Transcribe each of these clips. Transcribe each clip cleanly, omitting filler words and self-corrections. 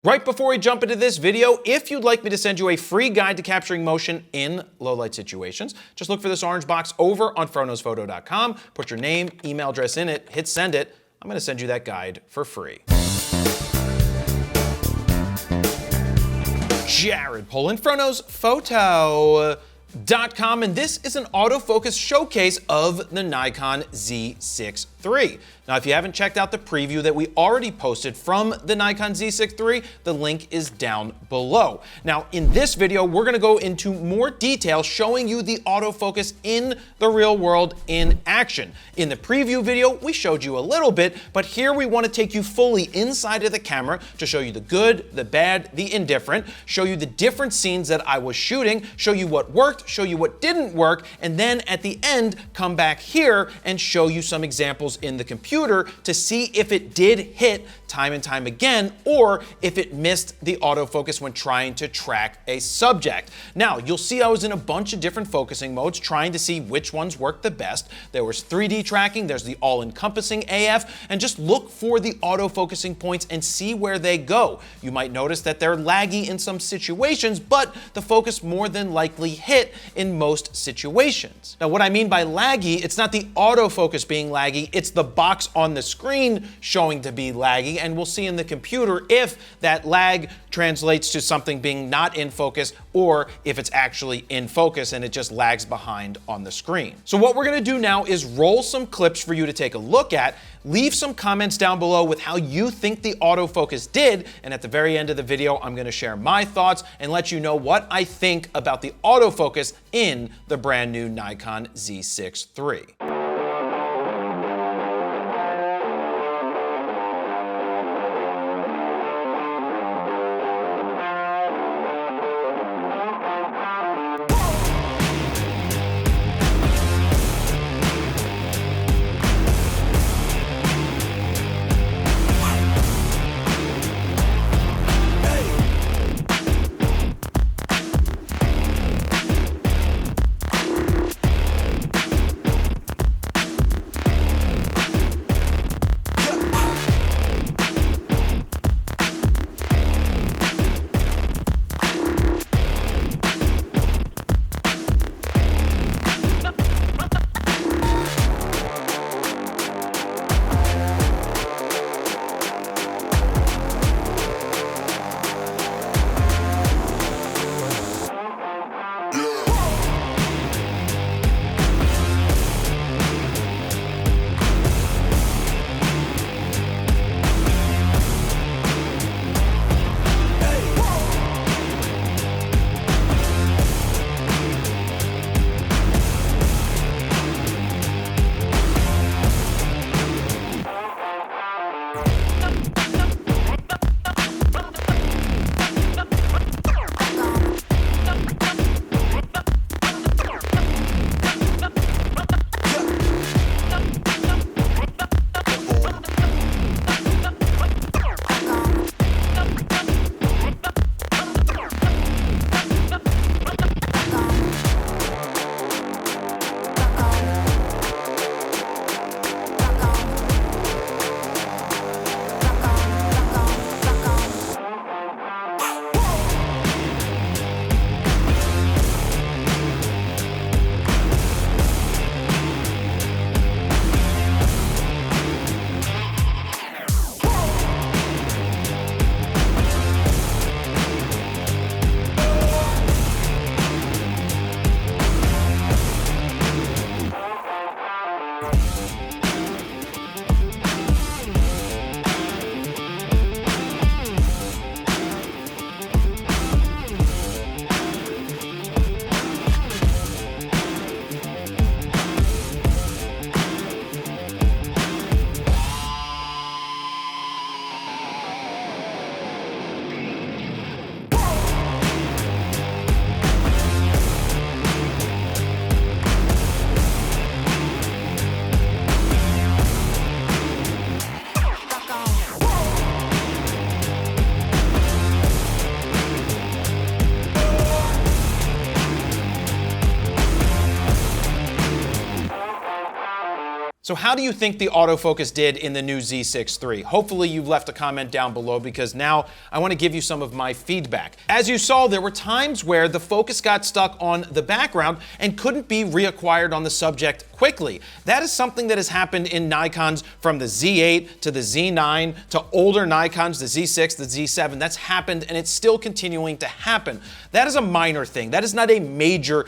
Right before we jump into this video, if you'd like me to send you a free guide to capturing motion in low-light situations, just look for this orange box over on FroKnowsPhoto.com, put your name, email address in it, hit send it. I'm going to send you that guide for free. Jared Polin, FroKnowsPhoto.com, and this is an autofocus showcase of the Nikon Z6 III. Now, if you haven't checked out the preview that we already posted from the Nikon Z6 III, the link is down below. Now, in this video, we're going to go into more detail showing you the autofocus in the real world in action. In the preview video, we showed you a little bit, but here we want to take you fully inside of the camera to show you the good, the bad, the indifferent, show you the different scenes that I was shooting, show you what worked, show you what didn't work, and then at the end, come back here and show you some examples in the computer to see if it did hit time and time again, or if it missed the autofocus when trying to track a subject. Now, you'll see I was in a bunch of different focusing modes trying to see which ones worked the best. There was 3D tracking, there's the all-encompassing AF, and just look for the autofocusing points and see where they go. You might notice that they're laggy in some situations, but the focus more than likely hit in most situations. Now, what I mean by laggy, it's not the autofocus being laggy, it's the box on the screen showing to be laggy, and we'll see in the computer if that lag translates to something being not in focus or if it's actually in focus and it just lags behind on the screen. So what we're going to do now is roll some clips for you to take a look at, leave some comments down below with how you think the autofocus did, and at the very end of the video, I'm going to share my thoughts and let you know what I think about the autofocus in the brand new Nikon Z6 III. So how do you think the autofocus did in the new Z6 III? Hopefully you've left a comment down below, because now I want to give you some of my feedback. As you saw, there were times where the focus got stuck on the background and couldn't be reacquired on the subject quickly. That is something that has happened in Nikons from the Z8 to the Z9 to older Nikons, the Z6, the Z7. That's happened, and it's still continuing to happen. That is a minor thing. That is not a major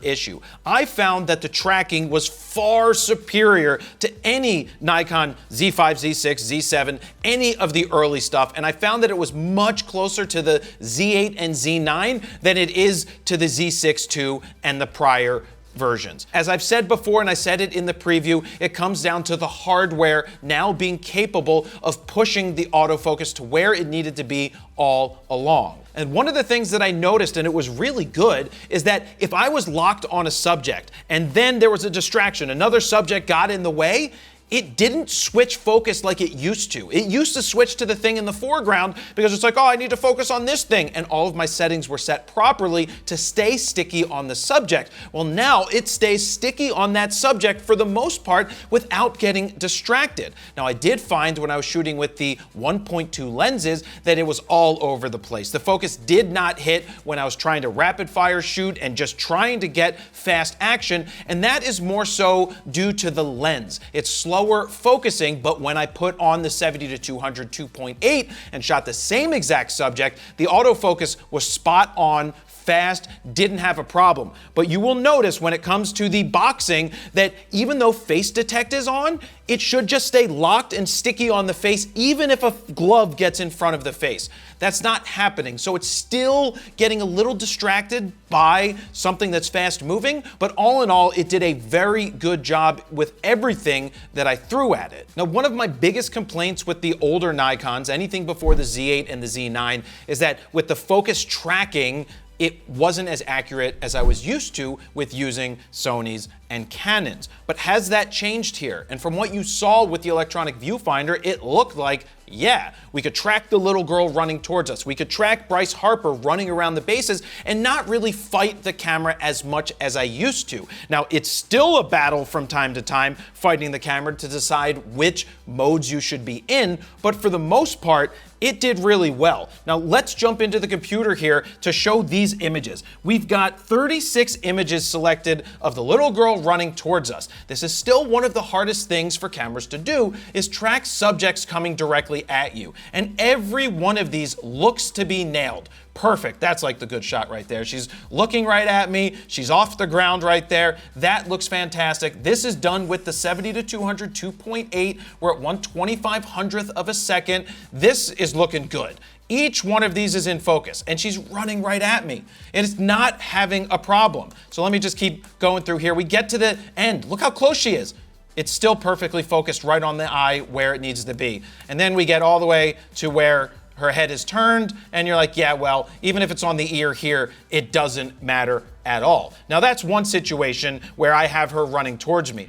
issue. I found that the tracking was far superior to any Nikon Z5, Z6, Z7, any of the early stuff, and I found that it was much closer to the Z8 and Z9 than it is to the Z6 II and the prior versions. As I've said before, and I said it in the preview, it comes down to the hardware now being capable of pushing the autofocus to where it needed to be all along. And one of the things that I noticed, and it was really good, is that if I was locked on a subject and then there was a distraction, another subject got in the way, it didn't switch focus like it used to. It used to switch to the thing in the foreground because it's like, oh, I need to focus on this thing. And all of my settings were set properly to stay sticky on the subject. Well, now it stays sticky on that subject for the most part without getting distracted. Now, I did find when I was shooting with the 1.2 lenses that it was all over the place. The focus did not hit when I was trying to rapid fire shoot and just trying to get fast action. And that is more so due to the lens. It's slower focusing, but when I put on the 70-200 2.8 and shot the same exact subject, the autofocus was spot on, fast, didn't have a problem. But you will notice when it comes to the boxing that even though face detect is on, it should just stay locked and sticky on the face even if a glove gets in front of the face. That's not happening. So it's still getting a little distracted by something that's fast moving, but all in all, it did a very good job with everything that I threw at it. Now, one of my biggest complaints with the older Nikons, anything before the Z8 and the Z9, is that with the focus tracking, it wasn't as accurate as I was used to with using Sonys and Canons. But has that changed here? And from what you saw with the electronic viewfinder, it looked like, yeah, we could track the little girl running towards us. We could track Bryce Harper running around the bases and not really fight the camera as much as I used to. Now, it's still a battle from time to time fighting the camera to decide which modes you should be in, but for the most part, it did really well. Now let's jump into the computer here to show these images. We've got 36 images selected of the little girl running towards us. This is still one of the hardest things for cameras to do, is track subjects coming directly at you. And every one of these looks to be nailed. Perfect. That's like the good shot right there. She's looking right at me. She's off the ground right there. That looks fantastic. This is done with the 70-200 2.8. We're at 1/2500th of a second. This is looking good. Each one of these is in focus, and she's running right at me. It's not having a problem. So let me just keep going through here. We get to the end. Look how close she is. It's still perfectly focused right on the eye where it needs to be. And then we get all the way to where her head is turned, and you're like, yeah, well, even if it's on the ear here, it doesn't matter at all. Now that's one situation where I have her running towards me.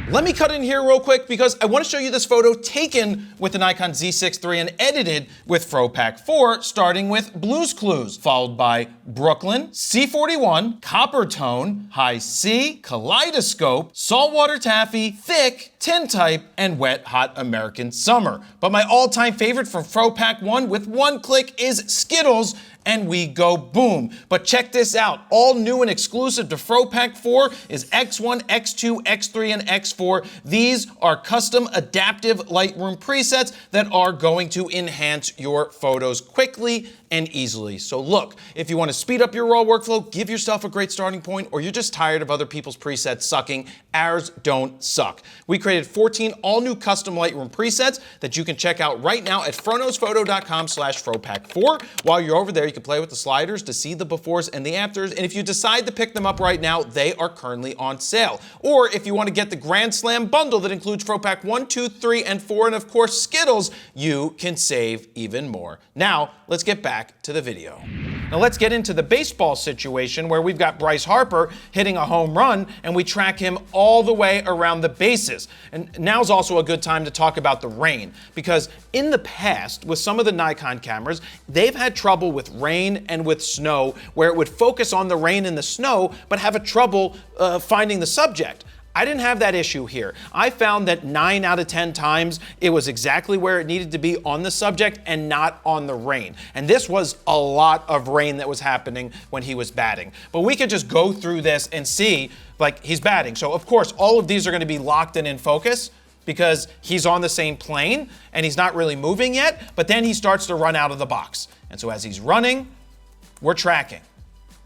Let me cut in here real quick because I want to show you this photo taken with the Nikon Z6 III and edited with FroPak 4, starting with Blue's Clues, followed by Brooklyn, C41, Copper Tone, High C, Kaleidoscope, Saltwater Taffy, Thick, Tintype, and Wet Hot American Summer. But my all-time favorite from FroPak 1 with one click is Skittles, and we go boom. But check this out. All new and exclusive to FroPak 4 is X1, X2, X3, and X4. These are custom adaptive Lightroom presets that are going to enhance your photos quickly and easily. So look, if you want to speed up your raw workflow, give yourself a great starting point, or you're just tired of other people's presets sucking, ours don't suck. We created 14 all-new custom Lightroom presets that you can check out right now at FroKnowsPhoto.com/FroPak4. While you're over there, you can play with the sliders to see the befores and the afters, and if you decide to pick them up right now, they are currently on sale. Or if you want to get the Grand Slam bundle that includes FroPak 1, 2, 3, and 4, and of course Skittles, you can save even more. Now, let's get back to the video. Now let's get into the baseball situation where we've got Bryce Harper hitting a home run and we track him all the way around the bases. And now's also a good time to talk about the rain, because in the past with some of the Nikon cameras, they've had trouble with rain and with snow where it would focus on the rain and the snow but have a trouble finding the subject. I didn't have that issue here. I found that 9 out of 10 times it was exactly where it needed to be on the subject and not on the rain. And this was a lot of rain that was happening when he was batting. But we could just go through this and see, like, he's batting. So of course, all of these are going to be locked and in focus because he's on the same plane and he's not really moving yet, but then he starts to run out of the box. And so as he's running, we're tracking.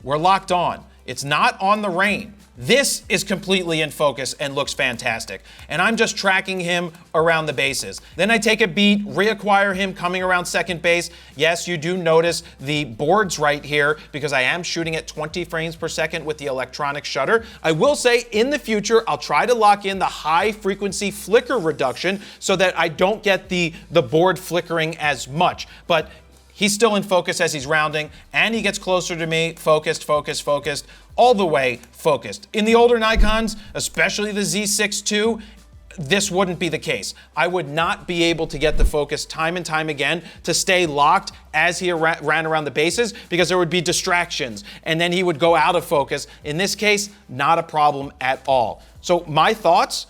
We're locked on. It's not on the rain. This is completely in focus and looks fantastic. And I'm just tracking him around the bases. Then I take a beat, reacquire him coming around second base. Yes, you do notice the boards right here because I am shooting at 20 frames per second with the electronic shutter. I will say in the future, I'll try to lock in the high frequency flicker reduction so that I don't get the board flickering as much. But he's still in focus as he's rounding, and he gets closer to me, focused, focused, focused, all the way focused. In the older Nikons, especially the Z6 II, this wouldn't be the case. I would not be able to get the focus time and time again to stay locked as he ran around the bases because there would be distractions, and then he would go out of focus. In this case, not a problem at all. So my thoughts?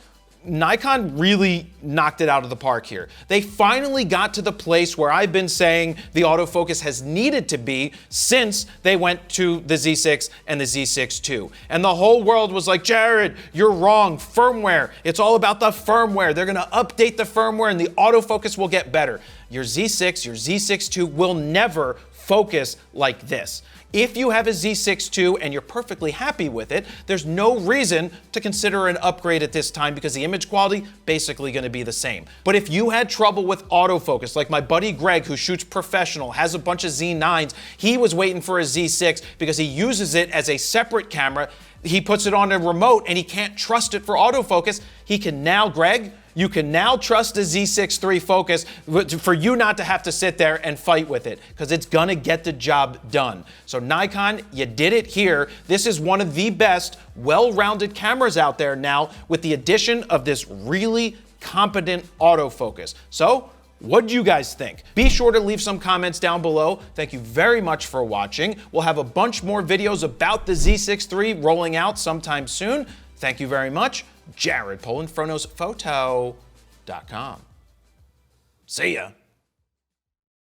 Nikon really knocked it out of the park here. They finally got to the place where I've been saying the autofocus has needed to be since they went to the Z6 and the Z6 II. And the whole world was like, Jared, you're wrong, firmware. It's all about the firmware. They're gonna update the firmware and the autofocus will get better. Your Z6, your Z6 II will never focus like this. If you have a Z6 II and you're perfectly happy with it, there's no reason to consider an upgrade at this time because the image quality basically going to be the same. But if you had trouble with autofocus, like my buddy Greg who shoots professional, has a bunch of Z9s, he was waiting for a Z6 because he uses it as a separate camera. He puts it on a remote and he can't trust it for autofocus. He can now, Greg, you can now trust a Z6 III focus for you not to have to sit there and fight with it because it's gonna get the job done. So Nikon, you did it here. This is one of the best well-rounded cameras out there now with the addition of this really competent autofocus. So what do you guys think? Be sure to leave some comments down below. Thank you very much for watching. We'll have a bunch more videos about the Z6 III rolling out sometime soon. Thank you very much. Jared Polin, FroKnowsPhoto.com. See ya.